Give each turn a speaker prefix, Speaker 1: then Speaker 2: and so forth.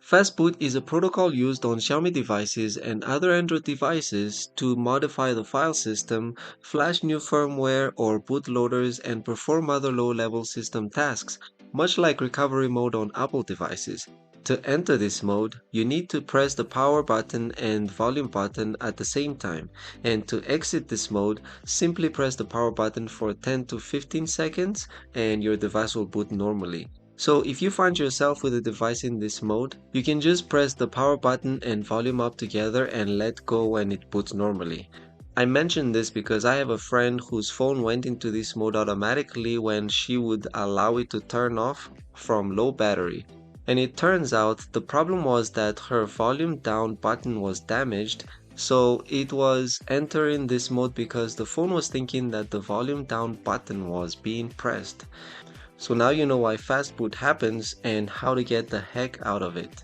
Speaker 1: FastBoot is a protocol used on Xiaomi devices and other Android devices to modify the file system, flash new firmware or bootloaders, and perform other low-level system tasks, much like recovery mode on Apple devices. To enter this mode, you need to press the power button and volume button at the same time, and to exit this mode, simply press the power button for 10 to 15 seconds and your device will boot normally. So if you find yourself with a device in this mode, you can just press the power button and volume up together and let go when it boots normally. I mention this because I have a friend whose phone went into this mode automatically when she would allow it to turn off from low battery. And it turns out the problem was that her volume down button was damaged, so it was entering this mode because the phone was thinking that the volume down button was being pressed. So now you know why fast boot happens and how to get the heck out of it.